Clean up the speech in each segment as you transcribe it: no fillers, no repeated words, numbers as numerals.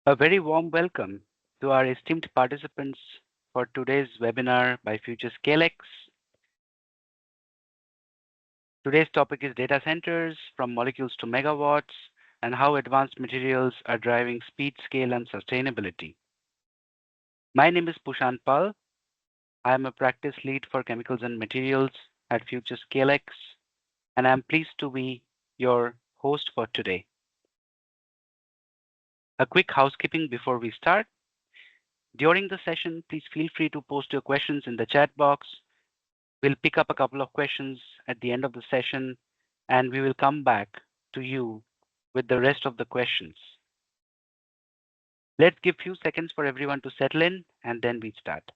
A very warm welcome to our esteemed participants for today's webinar by Futurescalex. Today's topic is data centers from molecules to megawatts and how advanced materials are driving speed, scale, and sustainability. My name is Pushant Pal. I am a practice lead for chemicals and materials at Futurescalex, and I'm pleased to be your host for today. A quick housekeeping before we start. During the session, please feel free to post your questions in the chat box. We'll pick up a couple of questions at the end of the session, and we will come back to you with the rest of the questions. Let's give few seconds for everyone to settle in, and then we start.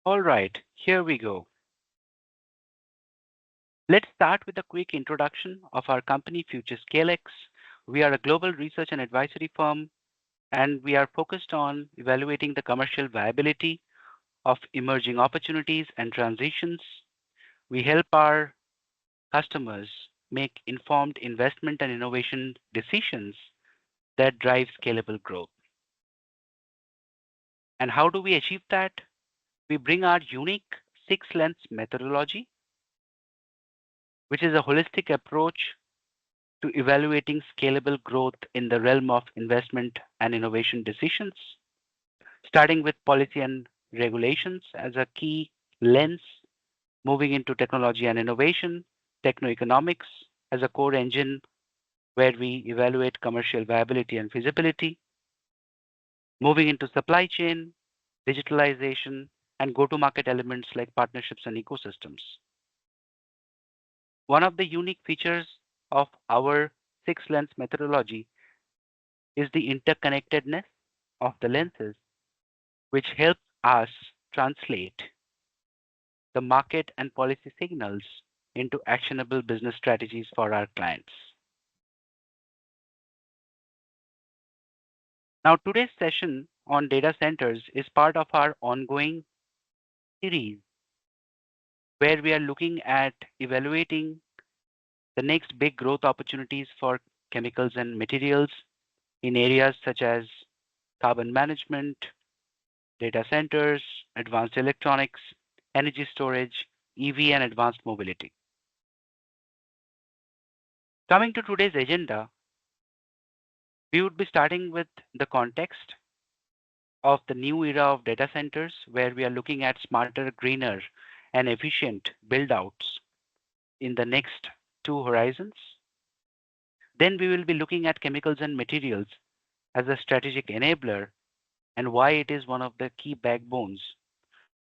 All right, here we go. Let's start with a quick introduction of our company, Futurescalex. We are a global research and advisory firm, and we are focused on evaluating the commercial viability of emerging opportunities and transitions. We help our customers make informed investment and innovation decisions that drive scalable growth. And how do we achieve that? We bring our unique six-lens methodology, which is a holistic approach to evaluating scalable growth in the realm of investment and innovation decisions, starting with policy and regulations as a key lens, moving into technology and innovation, techno-economics as a core engine where we evaluate commercial viability and feasibility, moving into supply chain, digitalization, and go-to-market elements like partnerships and ecosystems. One of the unique features of our six-lens methodology is the interconnectedness of the lenses, which helps us translate the market and policy signals into actionable business strategies for our clients. Now, today's session on data centers is part of our ongoing series where we are looking at evaluating the next big growth opportunities for chemicals and materials in areas such as carbon management, data centers, advanced electronics, energy storage, EV, and advanced mobility. Coming to today's agenda, we would be starting with the context of the new era of data centers, where we are looking at smarter, greener, and efficient build-outs in the next two horizons. Then we will be looking at chemicals and materials as a strategic enabler and why it is one of the key backbones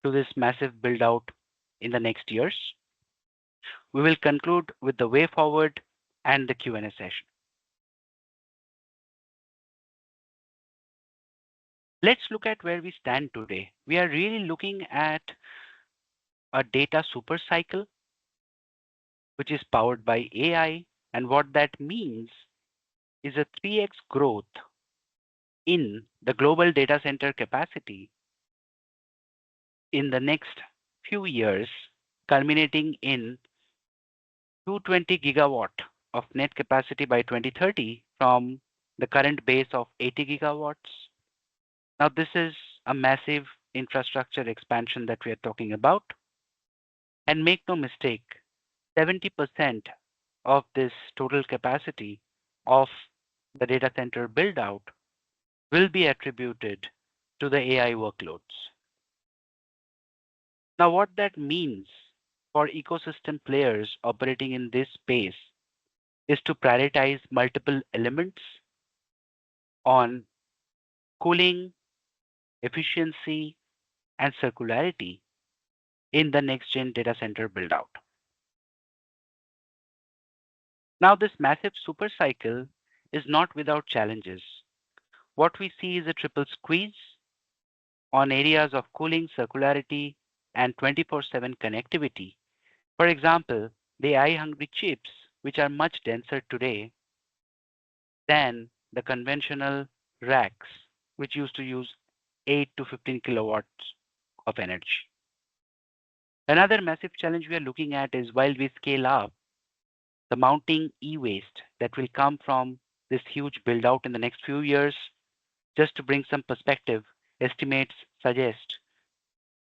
to this massive build-out in the next years. We will conclude with the way forward and the Q&A session. Let's look at where we stand today. We are really looking at a data super cycle, which is powered by AI. And what that means is a 3x growth in the global data center capacity in the next few years, culminating in 220 gigawatt of net capacity by 2030 from the current base of 80 gigawatts. Now, this is a massive infrastructure expansion that we are talking about. And make no mistake, 70% of this total capacity of the data center build out will be attributed to the AI workloads. Now, what that means for ecosystem players operating in this space is to prioritize multiple elements on cooling, efficiency, and circularity in the next-gen data center build-out. Now, this massive super cycle is not without challenges. What we see is a triple squeeze on areas of cooling, circularity, and 24/7 connectivity For example, the AI-hungry chips, which are much denser today than the conventional racks, which used to use 8 to 15 kilowatts of energy. Another massive challenge we are looking at is while we scale up, the mounting e-waste that will come from this huge build out in the next few years. Just to bring some perspective, estimates suggest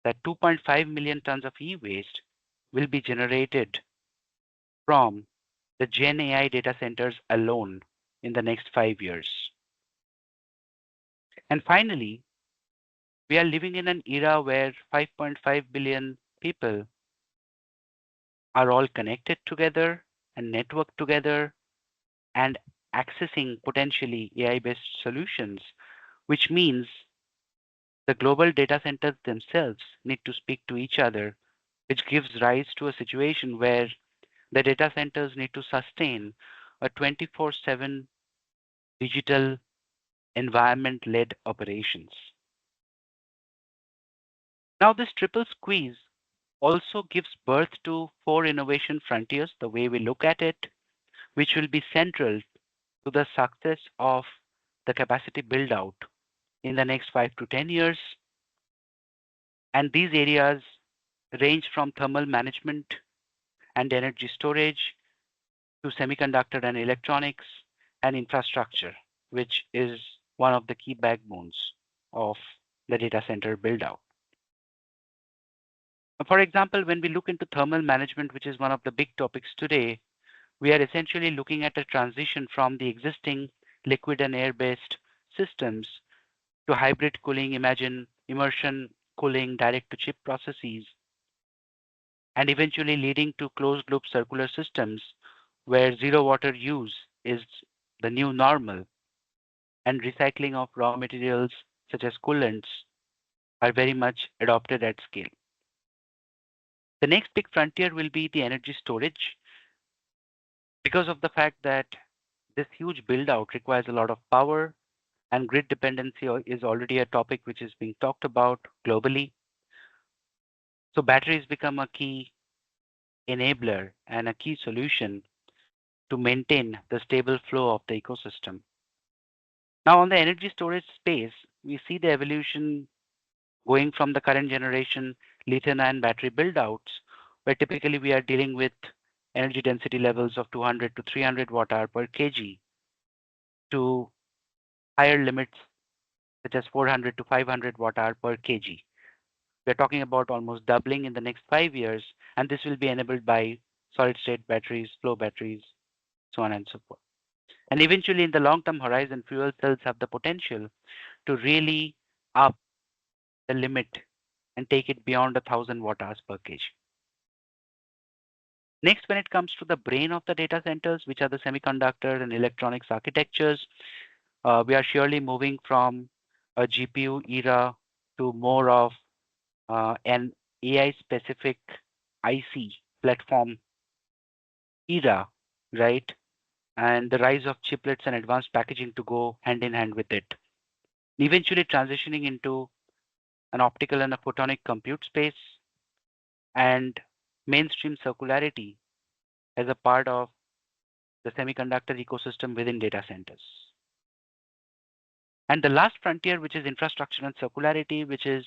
that 2.5 million tons of e-waste will be generated from the Gen AI data centers alone in the next 5 years. And finally, we are living in an era where 5.5 billion people are all connected together and networked together and accessing potentially AI-based solutions, which means the global data centers themselves need to speak to each other, which gives rise to a situation where the data centers need to sustain a 24/7 digital environment-led operations. Now, this triple squeeze also gives birth to four innovation frontiers, the way we look at it, which will be central to the success of the capacity build out in the next 5 to 10 years. And these areas range from thermal management and energy storage to semiconductor and electronics and infrastructure, which is one of the key backbones of the data center build out. For example, when we look into thermal management, which is one of the big topics today, we are essentially looking at a transition from the existing liquid and air-based systems to hybrid cooling, imagine immersion cooling, direct-to-chip processes, and eventually leading to closed-loop circular systems where zero water use is the new normal and recycling of raw materials such as coolants are very much adopted at scale. The next big frontier will be the energy storage because of the fact that this huge build out requires a lot of power and grid dependency is already a topic which is being talked about globally. So batteries become a key enabler and a key solution to maintain the stable flow of the ecosystem. Now on the energy storage space, we see the evolution going from the current generation lithium-ion battery build-outs, where typically we are dealing with energy density levels of 200 to 300 watt hour per kg to higher limits such as 400 to 500 watt hour per kg. We're talking about almost doubling in the next 5 years, and this will be enabled by solid-state batteries, flow batteries, so on and so forth. And eventually, in the long-term horizon, fuel cells have the potential to really up the limit and take it beyond 1,000 watt hours per kg. Next, when it comes to the brain of the data centers, which are the semiconductor and electronics architectures, we are surely moving from a GPU era to more of an AI-specific IC platform era, right? And the rise of chiplets and advanced packaging to go hand in hand with it. Eventually transitioning into an optical and a photonic compute space and mainstream circularity as a part of the semiconductor ecosystem within data centers. And the last frontier, which is infrastructure and circularity, which is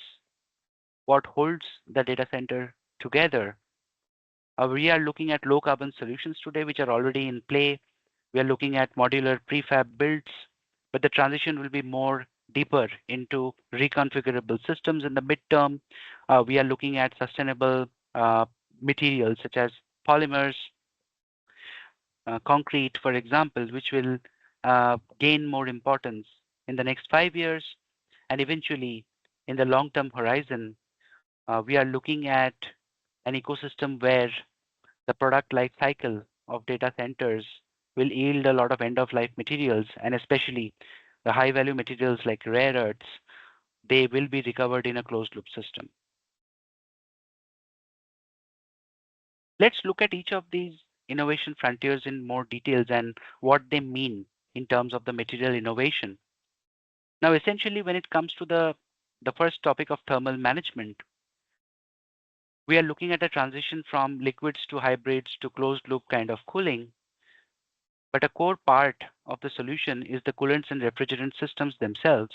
what holds the data center together. We are looking at low carbon solutions today, which are already in play. We are looking at modular prefab builds, but the transition will be more deeper into reconfigurable systems in the midterm. We are looking at sustainable materials such as polymers, concrete, for example, which will gain more importance in the next 5 years. And eventually, in the long-term horizon, we are looking at an ecosystem where the product life cycle of data centers will yield a lot of end-of-life materials, and especially the high-value materials like rare earths, they will be recovered in a closed-loop system. Let's look at each of these innovation frontiers in more details and what they mean in terms of the material innovation. Now, essentially, when it comes to the first topic of thermal management, We are looking at a transition from liquids to hybrids to closed loop kind of cooling. But a core part of the solution is the coolants and refrigerant systems themselves.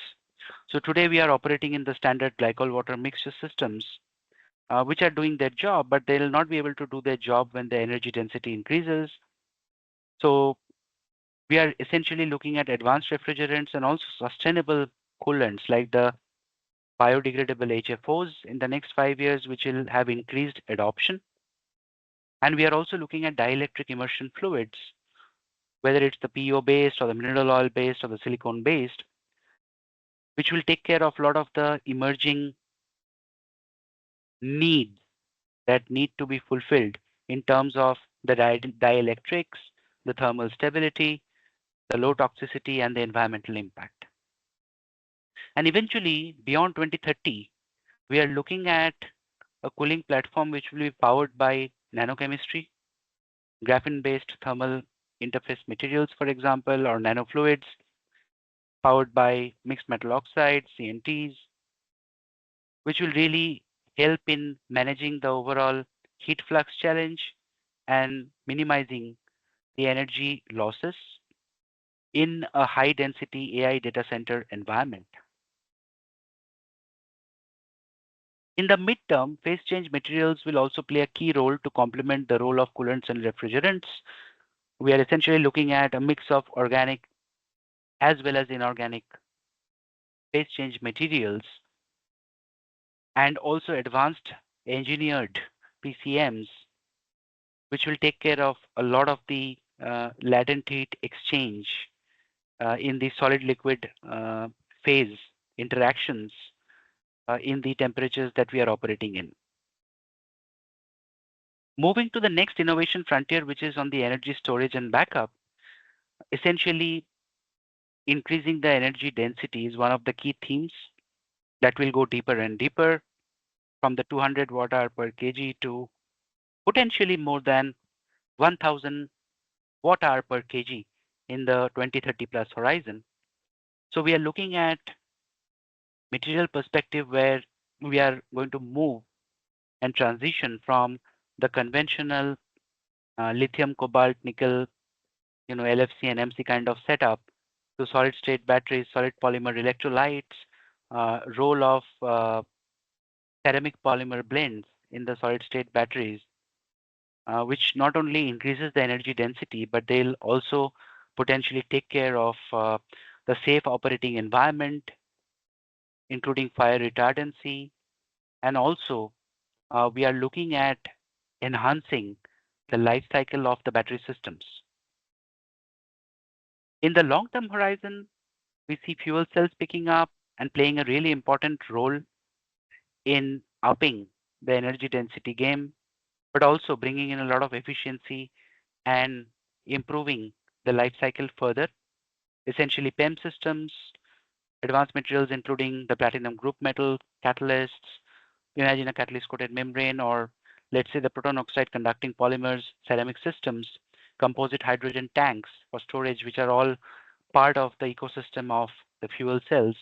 So today we are operating in the standard glycol water mixture systems, which are doing their job, but they will not be able to do their job when the energy density increases. So we are essentially looking at advanced refrigerants and also sustainable coolants like the biodegradable HFOs in the next 5 years, which will have increased adoption. And we are also looking at dielectric immersion fluids, whether it's the PO based or the mineral oil based or the silicone based, which will take care of a lot of the emerging needs that need to be fulfilled in terms of the dielectrics, the thermal stability, the low toxicity, and the environmental impact. And eventually, beyond 2030, we are looking at a cooling platform which will be powered by nanochemistry, graphene-based thermal interface materials, for example, or nanofluids, powered by mixed metal oxides, CNTs, which will really help in managing the overall heat flux challenge and minimizing the energy losses in a high density AI data center environment. In the midterm, phase change materials will also play a key role to complement the role of coolants and refrigerants. We are essentially looking at a mix of organic as well as inorganic phase change materials and also advanced engineered PCMs, which will take care of a lot of the latent heat exchange in the solid liquid phase interactions in the temperatures that we are operating in. Moving to the next innovation frontier, which is on the energy storage and backup, essentially increasing the energy density is one of the key themes that will go deeper and deeper from the 200 watt hour per kg to potentially more than 1000 watt hour per kg in the 2030 plus horizon. So we are looking at material perspective where we are going to move and transition from the conventional lithium, cobalt, nickel, LFC and MC kind of setup to solid state batteries, solid polymer electrolytes, role of ceramic polymer blends in the solid state batteries, which not only increases the energy density, but they'll also potentially take care of the safe operating environment, including fire retardancy. And also, we are looking at enhancing the life cycle of the battery systems. In the long-term horizon, we see fuel cells picking up and playing a really important role in upping the energy density game, but also bringing in a lot of efficiency and improving the life cycle further. Essentially, PEM systems, advanced materials including the platinum group metal, catalysts, imagine a catalyst coated membrane, or let's say the proton oxide conducting polymers, ceramic systems, composite hydrogen tanks for storage, which are all part of the ecosystem of the fuel cells,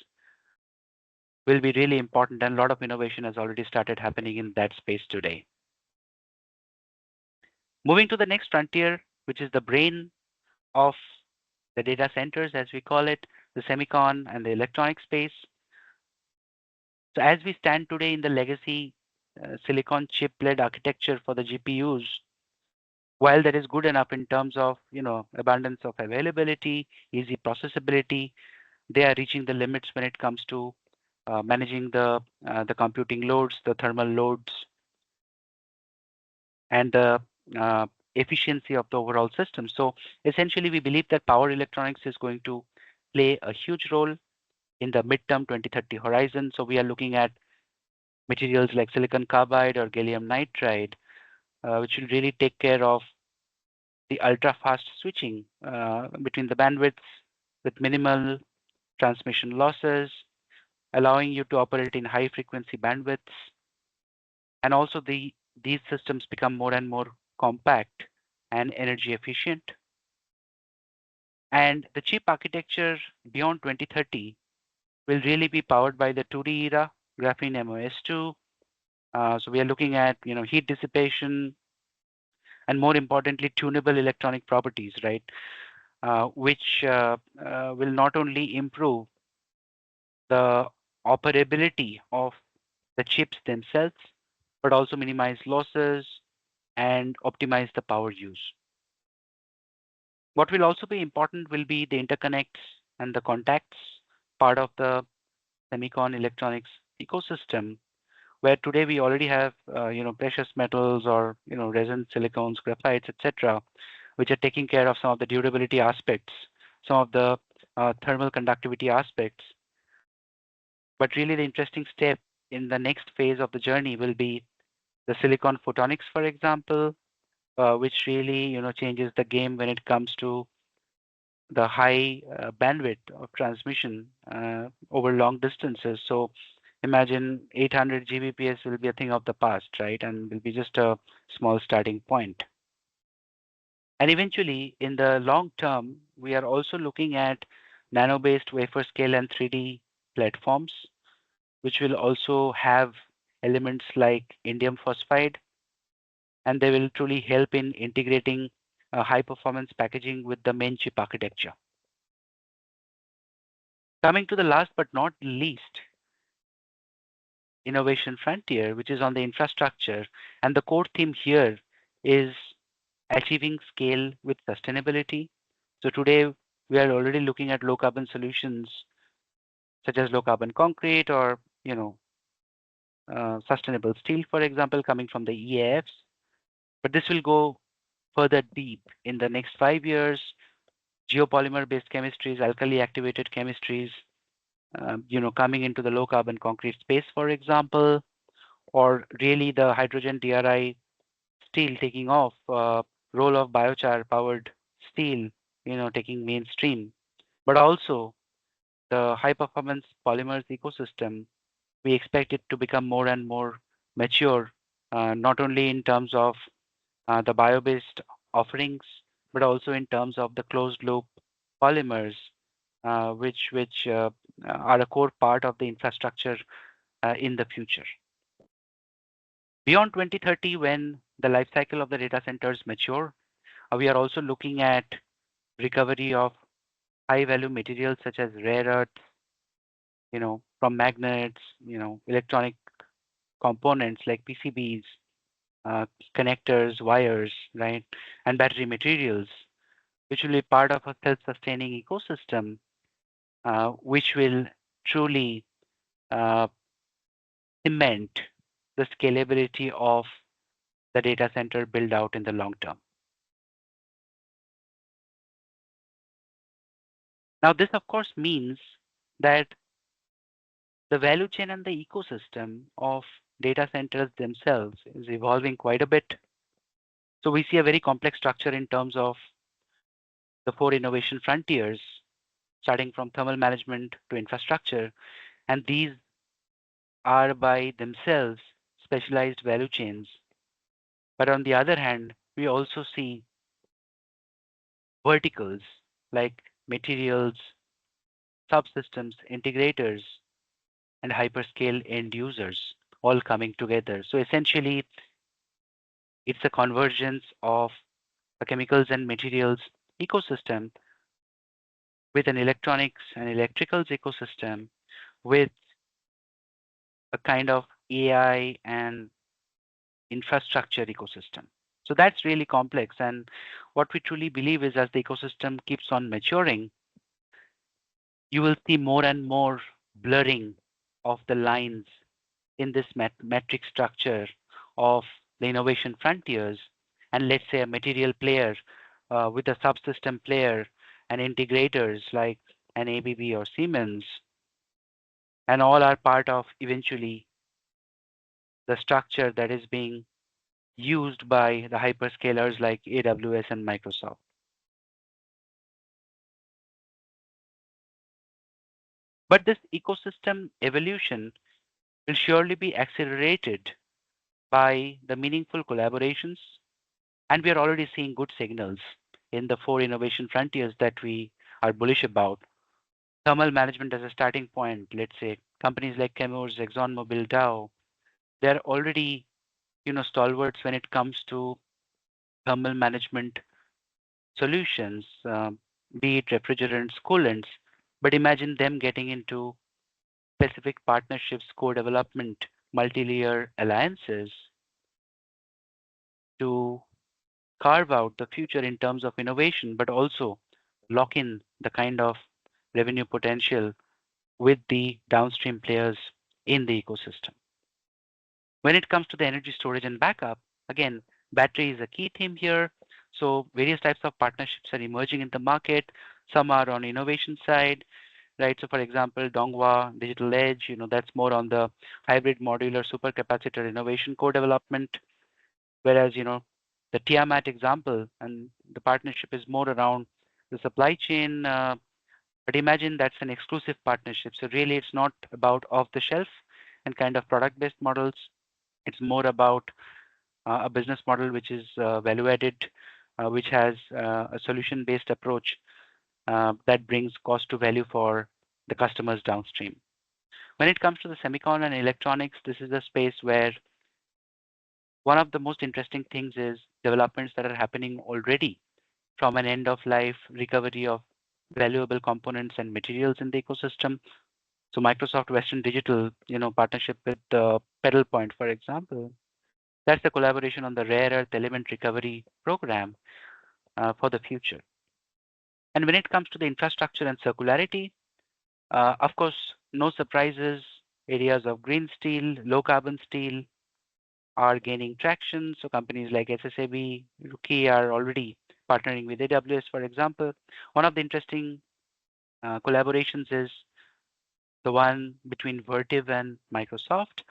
will be really important, and a lot of innovation has already started happening in that space today. Moving to the next frontier, which is the brain of the data centers, as we call it, the semicon and the electronic space. So as we stand today in the legacy silicon chip-led architecture for the GPUs, while that is good enough in terms of abundance of availability, easy processability, they are reaching the limits when it comes to managing the computing loads, the thermal loads, and the efficiency of the overall system. So essentially, we believe that power electronics is going to play a huge role in the midterm 2030 horizon. So we are looking at materials like silicon carbide or gallium nitride, which will really take care of the ultra fast switching between the bandwidths with minimal transmission losses, allowing you to operate in high frequency bandwidths. And also these systems become more and more compact and energy efficient. And the chip architecture beyond 2030 will really be powered by the 2D era, graphene MOS2, So we are looking at heat dissipation and more importantly tunable electronic properties, right? Which will not only improve the operability of the chips themselves, but also minimize losses and optimize the power use. What will also be important will be the interconnects and the contacts part of the semicon electronics ecosystem, where today we already have precious metals or resin, silicones, graphites, etc., which are taking care of some of the durability aspects, some of the thermal conductivity aspects. But really, the interesting step in the next phase of the journey will be the silicon photonics, for example, which really changes the game when it comes to the high bandwidth of transmission over long distances. So imagine 800 Gbps will be a thing of the past, right? And will be just a small starting point. And eventually, in the long term, we are also looking at nano-based wafer scale and 3D platforms, which will also have elements like indium phosphide, and they will truly help in integrating high performance packaging with the main chip architecture. Coming to the last but not least, innovation frontier, which is on the infrastructure. And the core theme here is achieving scale with sustainability. So today we are already looking at low carbon solutions such as low carbon concrete or sustainable steel, for example, coming from the EAFs. But this will go further deep in the next 5 years. Geopolymer based chemistries, alkali activated chemistries, coming into the low carbon concrete space, for example, or really the hydrogen DRI steel taking off, role of biochar powered steel, taking mainstream, but also the high performance polymers ecosystem. We expect it to become more and more mature, not only in terms of the bio-based offerings, but also in terms of the closed loop polymers, which are a core part of the infrastructure in the future. Beyond 2030, when the life cycle of the data centers mature, we are also looking at recovery of high value materials such as rare earths, from magnets, electronic components like PCBs, uh, connectors, wires, right, and battery materials, which will be part of a self-sustaining ecosystem, which will truly uh, cement the scalability of the data center build out in the long term. Now, this of course means that the value chain and the ecosystem of data centers themselves is evolving quite a bit. So we see a very complex structure in terms of the four innovation frontiers, starting from thermal management to infrastructure. And these are by themselves specialized value chains. But on the other hand, we also see verticals like materials, subsystems, integrators, and hyperscale end users all coming together. So essentially, it's a convergence of a chemicals and materials ecosystem with an electronics and electricals ecosystem with a kind of AI and infrastructure ecosystem. So that's really complex. And what we truly believe is as the ecosystem keeps on maturing, you will see more and more blurring of the lines in this metric structure of the innovation frontiers. And let's say a material player with a subsystem player and integrators like an ABB or Siemens, and all are part of eventually the structure that is being used by the hyperscalers like AWS and Microsoft. But this ecosystem evolution will surely be accelerated by the meaningful collaborations, and we are already seeing good signals in the four innovation frontiers that we are bullish about. Thermal management as a starting point, let's say companies like Chemours, ExxonMobil, Dow, They're already, stalwarts when it comes to thermal management solutions, be it refrigerants, coolants. But imagine them getting into specific partnerships, co-development, multi-layer alliances to carve out the future in terms of innovation, but also lock in the kind of revenue potential with the downstream players in the ecosystem. When it comes to the energy storage and backup, again, battery is a key theme here. So various types of partnerships are emerging in the market. Some are on innovation side, right? So for example, Donghua, Digital Edge, that's more on the hybrid modular supercapacitor innovation co-development. Whereas, the Tiamat example and the partnership is more around the supply chain. But imagine that's an exclusive partnership. So really, it's not about off the shelf and kind of product-based models. It's more about a business model which is value added, which has a solution-based approach that brings cost to value for the customers downstream. When it comes to the semicon and electronics, this is a space where one of the most interesting things is developments that are happening already from an end of life recovery of valuable components and materials in the ecosystem. So Microsoft Western Digital, partnership with Pedal Point, for example, that's the collaboration on the rare earth element recovery program for the future. And when it comes to the infrastructure and circularity, of course, no surprises. Areas of green steel, low carbon steel are gaining traction. So companies like SSAB, Rookie are already partnering with AWS, for example. One of the interesting collaborations is the one between Vertiv and Microsoft,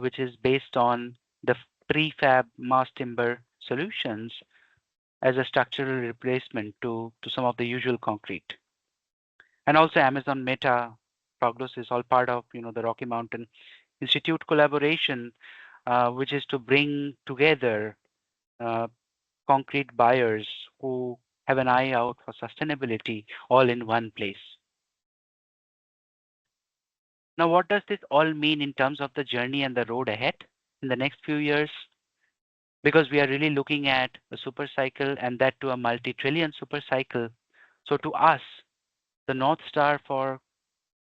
which is based on the prefab mass timber solutions as a structural replacement to some of the usual concrete. And also Amazon Meta, Prognos all part of the Rocky Mountain Institute collaboration, which is to bring together concrete buyers who have an eye out for sustainability all in one place. Now, what does this all mean in terms of the journey and the road ahead in the next few years? Because we are really looking at a super cycle and that to a multi-trillion super cycle. So to us, the North Star for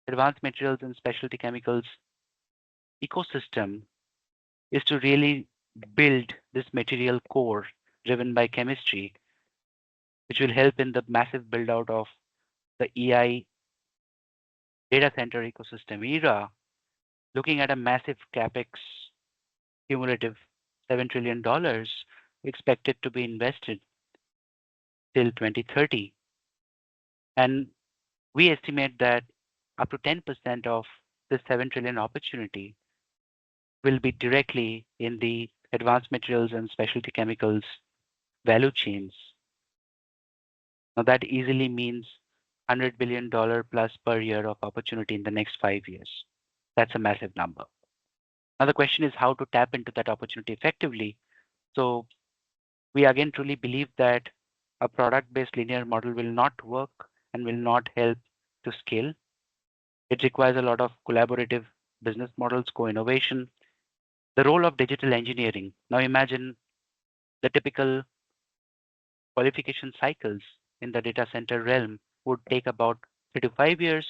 advanced materials and specialty chemicals ecosystem is to really build this material core driven by chemistry, which will help in the massive build out of the EI data center ecosystem era, looking at a massive capex cumulative $7 trillion expected to be invested till 2030. And we estimate that up to 10% of this 7 trillion opportunity will be directly in the advanced materials and specialty chemicals value chains. Now that easily means $100 billion plus per year of opportunity in the next 5 years. That's a massive number. Now the question is how to tap into that opportunity effectively. So we again truly believe that a product-based linear model will not work and will not help to scale. It requires a lot of collaborative business models, co-innovation, the role of digital engineering. Now imagine the typical qualification cycles in the data center realm would take about 3 to 5 years.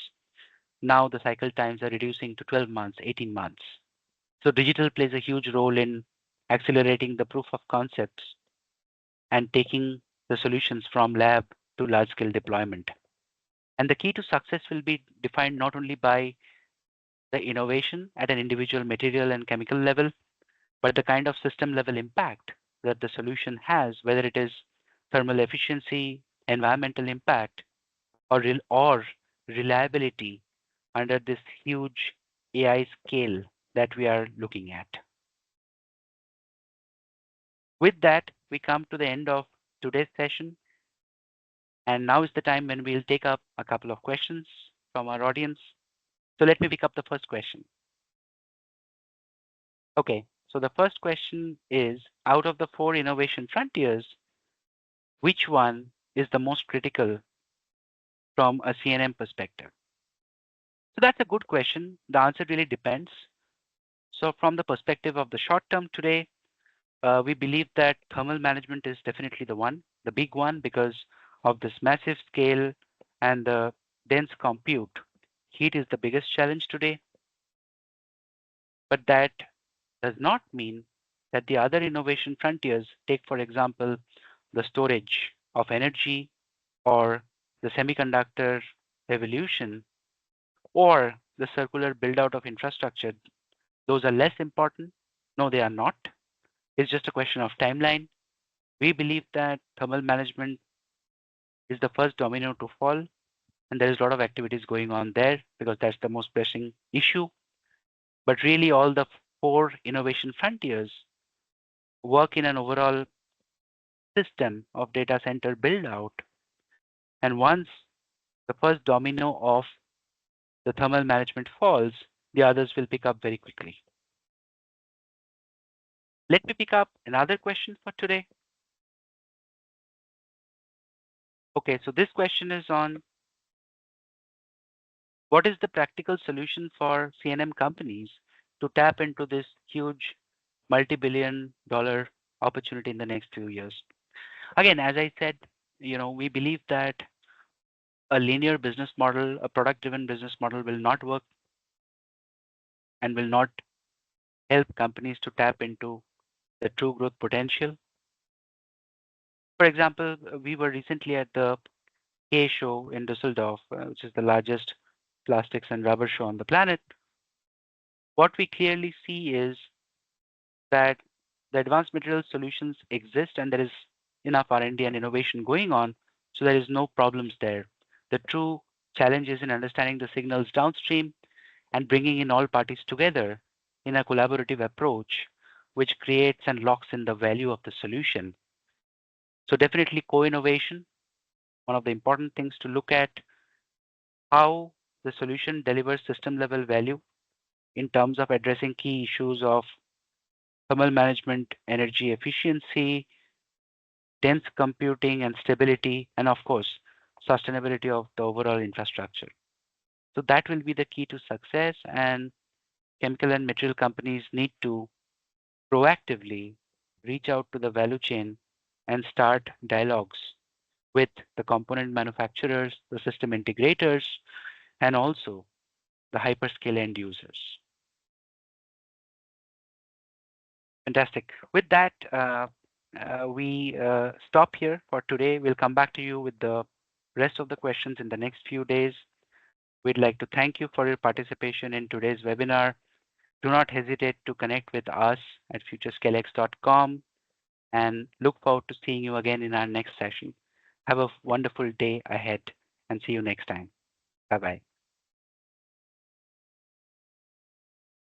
Now the cycle times are reducing to 12 months, 18 months. So digital plays a huge role in accelerating the proof of concepts and taking the solutions from lab to large scale deployment. And the key to success will be defined not only by the innovation at an individual material and chemical level, but the kind of system level impact that the solution has, whether it is thermal efficiency, environmental impact, or reliability under this huge AI scale that we are looking at. With that, we come to the end of today's session. And now is the time when we'll take up a couple of questions from our audience. So let me pick up the first question. Okay, so the first question is, out of the 4 innovation frontiers, which one is the most critical from a CNM perspective? So that's a good question. The answer really depends. So from the perspective of the short term today, we believe that thermal management is definitely the big one, because of this massive scale and the dense compute. Heat is the biggest challenge today, but that does not mean that the other innovation frontiers, take for example, the storage of energy or the semiconductor revolution or the circular build out of infrastructure, those are less important. No, they are not. It's just a question of timeline. We believe that thermal management is the first domino to fall, and there is a lot of activities going on there because that's the most pressing issue. But really, all the four innovation frontiers work in an overall system of data center build out. And once the first domino of the thermal management falls, the others will pick up very quickly. Let me pick up another question for today. Okay, so this question is on what is the practical solution for CNM companies to tap into this huge multi-billion-dollar opportunity in the next few years? Again, as I said, we believe that a linear business model, a product-driven business model will not work and will not help companies to tap into the true growth potential. For example, we were recently at the K show in Düsseldorf, which is the largest plastics and rubber show on the planet. What we clearly see is that the advanced material solutions exist and there is enough R&D and innovation going on, so there is no problems there. The true challenge is in understanding the signals downstream and bringing in all parties together in a collaborative approach, which creates and locks in the value of the solution. So definitely co-innovation, one of the important things to look at how the solution delivers system level value in terms of addressing key issues of thermal management, energy efficiency, dense computing and stability, and of course, sustainability of the overall infrastructure. So that will be the key to success, and chemical and material companies need to proactively reach out to the value chain and start dialogues with the component manufacturers, the system integrators, and also the hyperscale end users. Fantastic. With that, we stop here for today. We'll come back to you with the rest of the questions in the next few days. We'd like to thank you for your participation in today's webinar. Do not hesitate to connect with us at futurescalex.com and look forward to seeing you again in our next session. Have a wonderful day ahead and see you next time. Bye-bye.